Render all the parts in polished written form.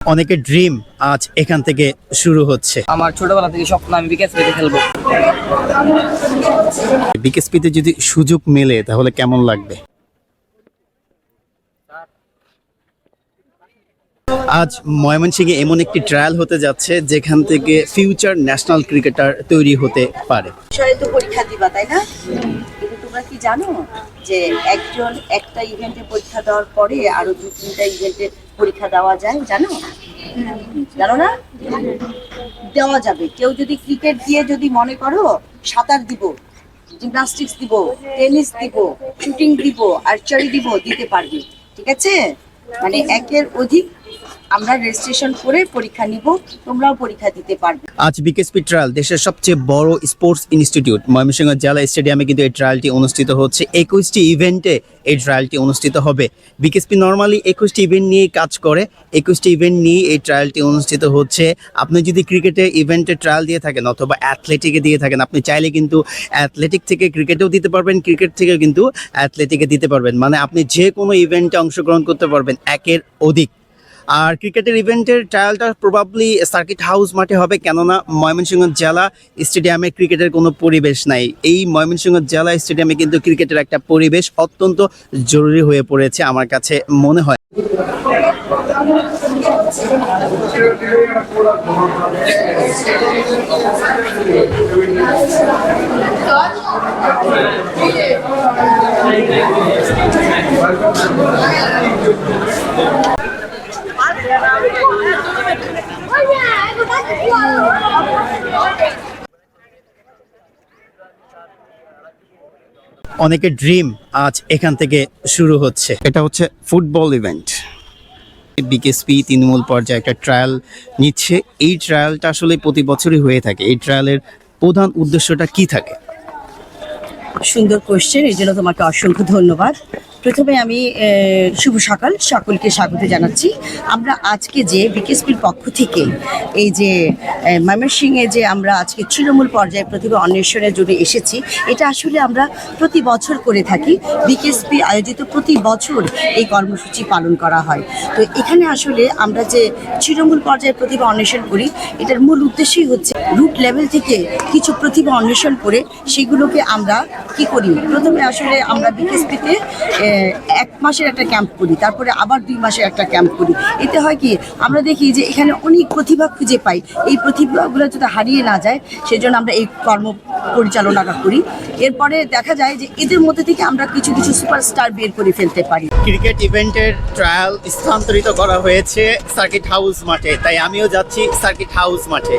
অনেকের ড্রিম আজ এখান থেকে শুরু হচ্ছে। আমার ছোটবেলা থেকে স্বপ্ন আমি বিকেএসপিতে খেলবো। বিকেএসপিতে যদি সুযোগ মেলে তাহলে কেমন লাগবে? আজ ময়মনসিংহে এমন একটি ট্রায়াল হতে যাচ্ছে যেখান থেকে ফিউচার ন্যাশনাল ক্রিকেটার তৈরি হতে পারে। বিষয়ে তো পরীক্ষা দিবা তাই না? কিন্তু তোমরা কি জানো যে একজন একটা ইভেন্টে পরীক্ষা দেওয়ার পরে আরো 2-3টা ইভেন্টে পরীক্ষা দেওয়া যায়, জানো? জানো না? দেওয়া যাবে। কেউ যদি ক্রিকেট দিয়ে যদি মনে করো সাঁতার দিব, জিমনাস্টিক্স দিব, টেনিস দিব, শুটিং দিব, আর্চারি দিব, দিতে পারবে। ঠিক আছে? মানে একের অধিক আমরা রেজিস্ট্রেশন করে পরীক্ষা নিব, তোমরাও পরীক্ষা দিতে পারবে। আজ বিকেএসপি ট্রায়াল দেশের সবচেয়ে বড় স্পোর্টস ইনস্টিটিউট ময়মনসিংহ জেলা স্টেডিয়ামে কিন্তু এই ট্রায়ালটি অনুষ্ঠিত হচ্ছে। 21টি ইভেন্টে এই ট্রায়ালটি অনুষ্ঠিত হবে। বিকেএসপি নর্মালি 21টি ইভেন্ট নিয়ে কাজ করে, 21টি ইভেন্ট নিয়ে এই ট্রায়ালটি অনুষ্ঠিত হচ্ছে। আপনি যদি ক্রিকেটে ইভেন্টে ট্রায়াল দিয়ে থাকেন অথবা অ্যাথলেটিকে দিয়ে থাকেন, আপনি চাইলে কিন্তু অ্যাথলেটিক থেকে ক্রিকেটেও দিতে পারবেন, ক্রিকেট থেকে কিন্তু অ্যাথলেটিকে দিতে পারবেন। মানে আপনি যে কোনো ইভেন্টে অংশগ্রহণ করতে পারবেন একের অধিক। আর ক্রিকেটের ইভেন্টের ট্রায়ালটা প্রবাবলি সার্কিট হাউস মাঠে হবে, কেননা ময়মনসিংহ জেলা স্টেডিয়ামে ক্রিকেটের কোনো পরিবেশ নাই। এই ময়মনসিংহ জেলা স্টেডিয়ামে কিন্তু ক্রিকেটের একটা পরিবেশ অত্যন্ত জরুরি হয়ে পড়েছে আমার কাছে মনে হয়। অনেকের ড্রিম আজ এখান থেকে শুরু হচ্ছে। এটা হচ্ছে ফুটবল ইভেন্ট। বিকেএসপি তৃণমূল পর্যায়ে একটা ট্রায়াল নিচ্ছে। এই ট্রায়ালটা আসলে প্রতি বছরই হয়ে থাকে। এই ট্রায়ালের প্রধান উদ্দেশ্যটা কি থাকে? সুন্দর কোশ্চেন, এই জন্য তোমাকে অসংখ্য ধন্যবাদ। প্রথমে আমি শুভ সকাল, সকলকে স্বাগত জানাচ্ছি। আমরা আজকে যে বিকেএসপির পক্ষ থেকে এই যে ময়মনসিংহে যে আমরা আজকে তৃণমূল পর্যায়ে প্রতিভা অন্বেষণের জন্য এসেছি, এটা আসলে আমরা প্রতি বছর করে থাকি। বিকেএসপি আয়োজিত প্রতি বছর এই কর্মসূচি পালন করা হয়। তো এখানে আসলে আমরা যে তৃণমূল পর্যায়ে প্রতিভা অন্বেষণ করি, এটার মূল উদ্দেশ্যই হচ্ছে রুট লেভেল থেকে কিছু প্রতিভা অন্বেষণ করে সেগুলোকে আমরা কি করি। প্রথমে আসলে আমরা বিকেএসপিতে 1 মাসের একটা ক্যাম্প করি, তারপরে আবার 2 মাসের একটা ক্যাম্প করি। এতে হয় কি, আমরা দেখি যে এখানে অনেক প্রতিভা খুঁজে পাই। এই প্রতিভাগুলো যাতে হারিয়ে না যায় সেজন্য আমরা এই কর্ম পরিচালনাটা করি। এরপরে দেখা যায় যে এদের মধ্যে থেকে আমরা কিছু কিছু সুপারস্টার বের করে ফেলতে পারি। ক্রিকেট ইভেন্টের ট্রায়াল স্থানান্তরিত করা হয়েছে সার্কিট হাউস মাঠে, তাই আমিও যাচ্ছি সার্কিট হাউস মাঠে।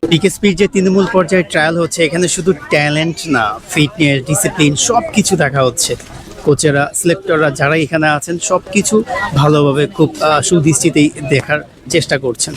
বিকেএসপির যে তৃণমূল পর্যায়ে ট্রায়াল হচ্ছে, এখানে শুধু ট্যালেন্ট না, ফিটনেস, ডিসিপ্লিন সব কিছু দেখা হচ্ছে। কোচেরা, সিলেক্টররা যারা এখানে আছেন সব কিছু ভালোভাবে খুব সুদৃষ্টিতেই দেখার চেষ্টা করছেন।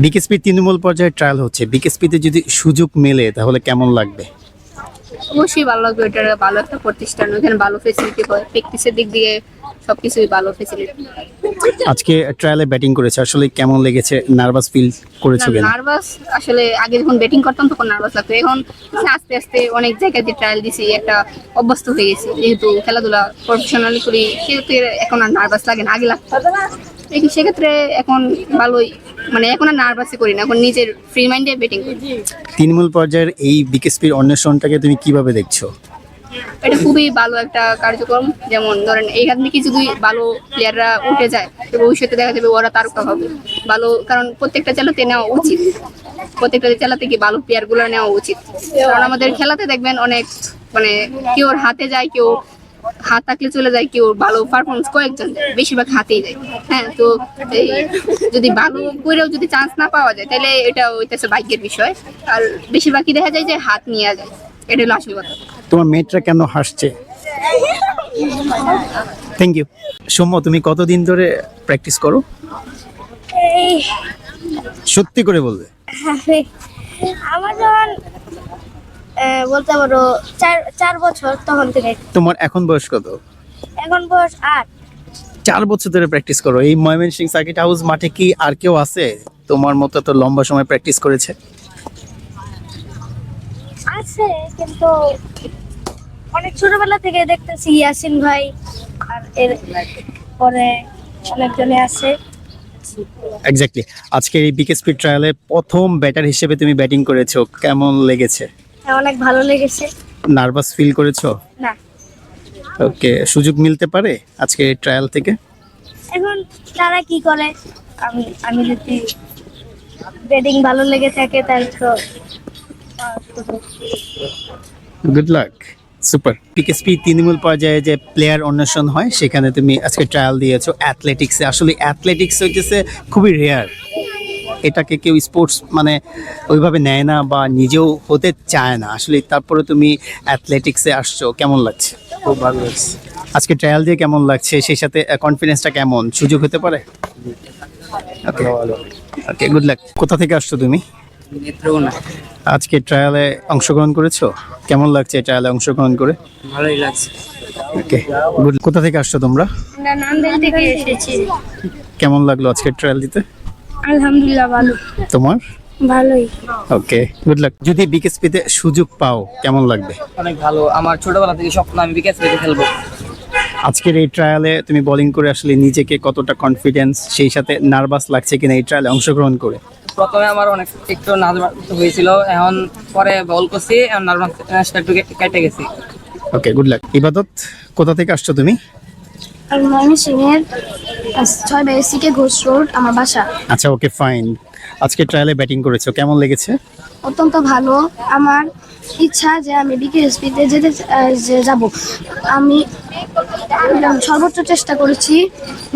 বিকেএসপি তৃণমূল পর্যায়ে ট্রায়াল হচ্ছে, বিকেএসপিতে যদি সুযোগ মেলে তাহলে কেমন লাগবে? অবশ্যই ভালো লাগবে, এটা ভালো একটা প্রতিষ্ঠান, ওখানে ভালো ফেসিলিটি হয়, প্র্যাকটিসের দিক দিয়ে সবকিছুই ভালো ফেসিলিটি। আজকে ট্রায়ালে ব্যাটিং করেছে, আসলে কেমন লেগেছে? নার্ভাস ফিল করেছো কিনা? নার্ভাস আসলে আগে যখন ব্যাটিং করতাম তখন নার্ভাস লাগতো, এখন আস্তে আস্তে অনেক জায়গায় যে ট্রায়াল দিছি একটা অভ্যস্ত হয়ে গেছি, যেহেতু খেলাধুলা প্রফেশনালি করি সেহেতু এখন আর নার্ভাস লাগে না, আগে লাগতো। সেক্ষেত্রে এখন ভালোই, মানে এখন আর নার্ভাসই করি না, এখন নিজের ফ্রি মাইন্ডে ব্যাটিং করি। তৃণমূল পর্যায়ের এই বিকেএসপির অন্বেষণটাকে তুমি কিভাবে দেখছো? এটা খুবই ভালো একটা কার্যক্রম, যেমন ধরেন এইখান থেকে যদি ভালো প্লেয়াররা উঠে যায় তো ভবিষ্যতে দেখা যাবে ওরা তারকা হবে ভালো, কারণ প্রত্যেকটা জেলাতে নেওয়া উচিত, প্রত্যেকটা জেলাতে কি ভালো প্লেয়ারগুলো নেওয়া উচিত, কারণ আমাদের খেলাতে দেখবেন অনেক মানে কেউ হাতে যায়, কেউ হাত থাকলে চলে যায়, কেউ ভালো পারফরমেন্স কয়েকজন যায়, বেশিরভাগ হাতেই যায়। হ্যাঁ, তো এই যদি ভালো করেও যদি চান্স না পাওয়া যায় তাহলে এটা হইতেছে ভাগ্যের বিষয়, আর বেশিরভাগই দেখা যায় যে হাত নিয়ে যায়, এটা হলো আসল কথা। তোমার মেয়েটা কেন হাসছে? Thank you. সৌম্য, তুমি কতদিন ধরে প্র্যাকটিস করো? এই সত্যি করে বলবে। আমার যখন বলতে পারো 4 বছর তখন থেকে। তোমার এখন বয়স কত? এখন বয়স 8। 4 বছর ধরে প্র্যাকটিস করো। এই ময়মনসিংহ সার্কিট হাউস মাঠে কি আর কেউ আছে তোমার মতো তো লম্বা সময় প্র্যাকটিস করেছে? আছে, কিন্তু অনেক ছোটবেলা থেকে দেখতেছি ইয়াসিন ভাই, আর এর পরে অনেকজনে আছে। এক্স্যাক্টলি। আজকে এই বিকেএসপি ট্রায়ালে প্রথম ব্যাটার হিসেবে তুমি ব্যাটিং করেছো, কেমন লেগেছে? হ্যাঁ, অনেক ভালো লেগেছে। নার্ভাস ফিল করেছো? না, ওকে, সুযোগ মিলতে পারে আজকে এই ট্রায়াল থেকে? এখন তারা কি করে, আমি যদি ব্যাটিং ভালো লেগে থাকে তাহলে তো good luck. Super. BKSP Trinamool পর্যায়ে যে প্লেয়ার অন্বেষণ হয় সেখানে তুমি আজকে ট্রায়াল দিয়েছো অ্যাথলেটিক্সে। আসলে অ্যাথলেটিক্স হইতেছে খুবই রেয়ার, এটাকে কেউ স্পোর্টস মানে ওইভাবে নেয় না বা নিজেও হতে চায় না আসলে, তারপরে তুমি অ্যাথলেটিক্সে আসছো, কেমন লাগছে? খুব ভালো লাগছে। আজকে ট্রায়াল দিয়ে কেমন লাগছে, সেই সাথে কনফিডেন্সটা কেমন, সুযোগ হতে পারে? ওকে, ওকে, গুড লাক। কোথা থেকে আসছো তুমি? নেত্রকোনা। আজকে ট্রায়ালে অংশগ্রহণ করেছো, কেমন লাগছে ট্রায়ালে অংশগ্রহণ করে? ভালোই লাগছে। ওকে, গুড। কোথা থেকে আসছো তোমরা? আমরা নান্দেল থেকে এসেছি। কেমন লাগলো আজকে ট্রায়াল দিতে? আলহামদুলিল্লাহ ভালো। তোমার? ভালোই। ওকে, গুড লাক। যদি বিকেএসপিতে সুযোগ পাও কেমন লাগবে? অনেক ভালো, আমার ছোটবেলা থেকে স্বপ্ন আমি বিকেএসপিতে খেলবো। আজকের এই ট্রায়ালে তুমি বোলিং করে আসলে নিজেকে কতটা কনফিডেন্স, সেই সাথে নার্ভাস লাগছে কিনা এই ট্রায়ালে অংশগ্রহণ করে? প্রথমে আমার অনেক একটু নার্ভাস হয়েছিল, এখন পরে বল করছি, এখন নার্ভাসটা একটু কেটে গেছি। ওকে, গুড লাক। ইবাদত, কোথা থেকে আসছো তুমি? আমি ময়মনসিংহের 6 ঘোষ রোড আমার বাসা। আচ্ছা, ওকে, ফাইন। আজকে ট্রায়ালে ব্যাটিং করেছো, কেমন লেগেছে? অত্যন্ত ভালো। আমার ইচ্ছা যে আমি বিকেএসপিতে যাব। আমি সর্বোচ্চ চেষ্টা করেছি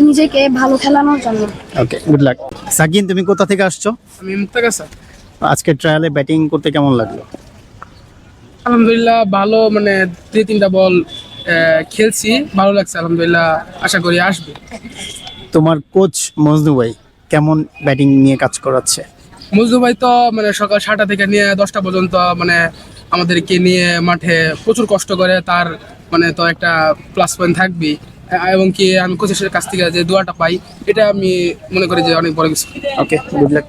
নিজেকে ভালো খেলানোর জন্য। ওকে, গুড লাক। সাকিন, তুমি কোথা থেকে আসছো? আমি মুক্তাগাছা। আজকে ট্রায়ালে ব্যাটিং করতে কেমন লাগলো? আলহামদুলিল্লাহ ভালো, মানে 2-3টা বল খেলছি, ভালো লাগছে আলহামদুলিল্লাহ, আশা করি আসবে। তোমার কোচ মজনু ভাই কেমন ব্যাটিং নিয়ে কাজ করাচ্ছে? মজদু ভাই তো মানে সকাল 7টা থেকে নিয়ে 10টা পর্যন্ত মানে আমাদেরকে নিয়ে মাঠে প্রচুর কষ্ট করে, তার মানে তো একটা প্লাস পয়েন্ট থাকবেই, এবং কি আমি কোচের কাছ থেকে যে দোয়াটা পাই এটা আমি মনে করি যে অনেক বড় কিছু। ওকে, গুড লাক।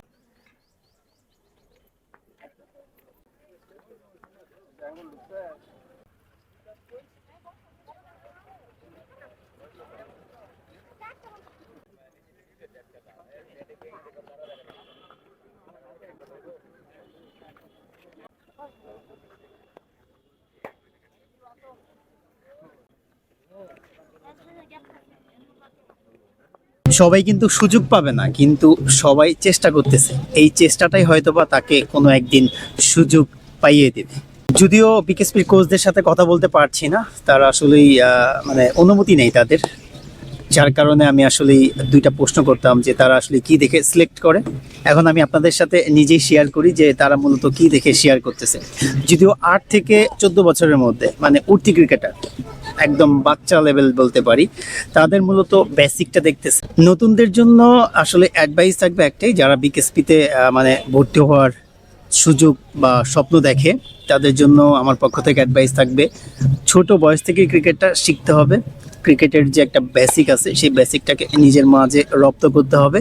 সবাই কিন্তু সুযোগ পাবে না, কিন্তু সবাই চেষ্টা করতেছে, এই চেষ্টাটাই হয়তোবা তাকে কোনো একদিন সুযোগ পাইয়ে দেবে। যদিও বিকেএসপির কোচদের সাথে কথা বলতে পারছি না, তারা আসলেই মানে অনুমতি নেই তাদের, যার কারণে আমি আসলেই 2টা প্রশ্ন করতাম যে তারা আসলে কি দেখে সিলেক্ট করে। এখন আমি আপনাদের সাথে নিজেই শেয়ার করি যে তারা মূলত কি দেখে শেয়ার করতেছে। যদিও 8 থেকে 14 বছরের মধ্যে মানে উঠতি ক্রিকেটার একদম বাচ্চা লেভেল বলতে পারি, তাদের মূলত বেসিকটা দেখতেছে। নতুনদের জন্য আসলে অ্যাডভাইস থাকবে একটাই, যারা বিকেএসপিতে মানে ভর্তি হওয়ার সুযোগ বা স্বপ্ন দেখে তাদের জন্য আমার পক্ষ থেকে অ্যাডভাইস থাকবে, ছোট বয়স থেকে ক্রিকেটটা শিখতে হবে। ক্রিকেটের যে একটা বেসিক আছে সেই বেসিকটাকে নিজের মাঝে রপ্ত করতে হবে,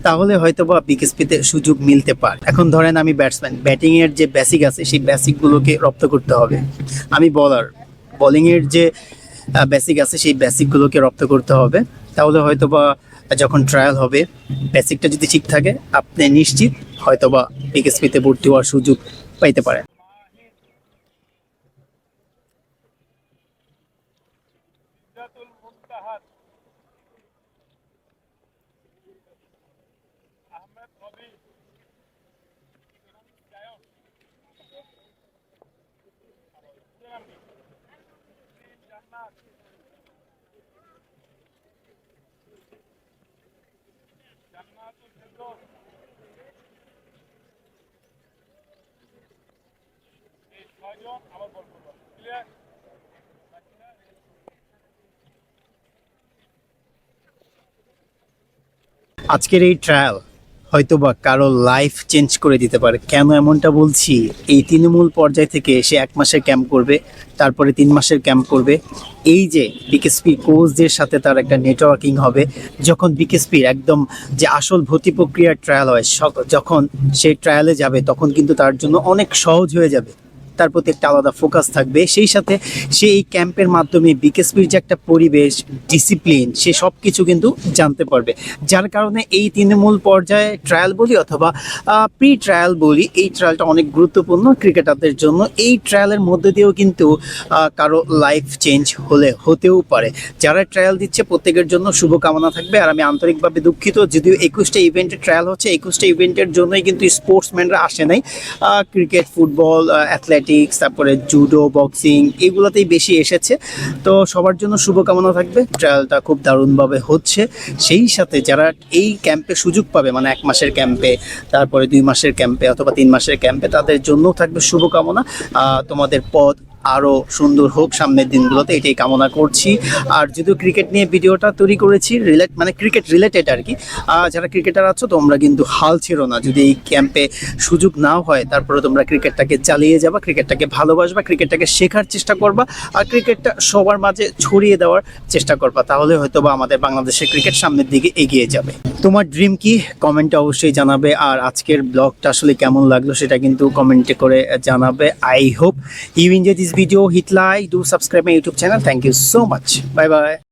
তাহলে হয়তো বা বিকেএসপিতে সুযোগ মিলতে পারে। এখন ধরেন আমি ব্যাটসম্যান, ব্যাটিংয়ের যে বেসিক আছে সেই বেসিকগুলোকে রপ্ত করতে হবে। আমি বলার, বোলিংয়ের যে বেসিক আছে সেই বেসিকগুলোকে রপ্ত করতে হবে, তাহলে হয়তো বা যখন ট্রায়াল হবে বেসিকটা যদি ঠিক থাকে আপনি নিশ্চিত হয়তো বা বিকেএসপিতে ভর্তি হওয়ার সুযোগ পাইতে পারেন। আজকের এই ট্রায়াল হয়তোবা কারো লাইফ চেঞ্জ করে দিতে পারে। কেন এমনটা বলছি, এই তৃণমূল পর্যায় থেকে সে 1 মাসের ক্যাম্প করবে, তারপরে 3 মাসের ক্যাম্প করবে। এই যে বিকেএসপি কোচদের সাথে তার একটা নেটওয়ার্কিং হবে, যখন বিকেএসপির একদম যে আসল ভর্তি প্রক্রিয়ার ট্রায়াল হয় যখন সেই ট্রায়ালে যাবে তখন কিন্তু তার জন্য অনেক সহজ হয়ে যাবে, তার প্রতি একটা আলাদা ফোকাস থাকবে। সেই সাথে সে এই ক্যাম্পের মাধ্যমে বিকেএসপির যে একটা পরিবেশ, ডিসিপ্লিন, সে সব কিছু কিন্তু জানতে পারবে। যার কারণে এই তৃণমূল পর্যায়ে ট্রায়াল বলি অথবা প্রি ট্রায়াল বলি, এই ট্রায়ালটা অনেক গুরুত্বপূর্ণ ক্রিকেটারদের জন্য। এই ট্রায়ালের মধ্যে দিয়েও কিন্তু কারো লাইফ চেঞ্জ হতেও পারে। যারা ট্রায়াল দিচ্ছে প্রত্যেকের জন্য শুভকামনা থাকবে। আর আমি আন্তরিকভাবে দুঃখিত, যদিও 21টা ইভেন্টের ট্রায়াল হচ্ছে, 21টা ইভেন্টের জন্যই কিন্তু স্পোর্টসম্যানরা আসে নাই। ক্রিকেট, ফুটবল, অ্যাথলেটিক্স, তারপরে জুডো, বক্সিং এগুলোতেই বেশি এসেছে। তো সবার জন্য শুভকামনা থাকবে। ট্রায়ালটা খুব দারুণভাবে হচ্ছে। সেই সাথে যারা এই ক্যাম্পে সুযোগ পাবে, মানে 1 মাসের ক্যাম্পে, তারপরে 2 মাসের ক্যাম্পে অথবা 3 মাসের ক্যাম্পে, তাদের জন্যও থাকবে শুভকামনা। তোমাদের পথ আরও সুন্দর হোক সামনের দিনগুলোতে, এটাই কামনা করছি। আর যদিও ক্রিকেট নিয়ে ভিডিওটা তৈরি করেছি, মানে ক্রিকেট রিলেটেড আর কি, যারা ক্রিকেটার আছো তোমরা কিন্তু হাল ছেড়ো না। যদি এই ক্যাম্পে সুযোগ নাও হয় তারপরে তোমরা ক্রিকেটটাকে চালিয়ে যাবা, ক্রিকেটটাকে ভালোবাসবা, ক্রিকেটটাকে শেখার চেষ্টা করবা, আর ক্রিকেটটা সবার মাঝে ছড়িয়ে দেওয়ার চেষ্টা করবা। তাহলে হয়তো বা আমাদের বাংলাদেশের ক্রিকেট সামনের দিকে এগিয়ে যাবে। তোমার ড্রিম কি কমেন্টে অবশ্যই জানাবে। আর আজকের ব্লগটা আসলে কেমন লাগলো সেটা কিন্তু কমেন্টে করে জানাবে। I hope you enjoy this video, hit like, do subscribe my YouTube channel. Thank you so much. Bye bye.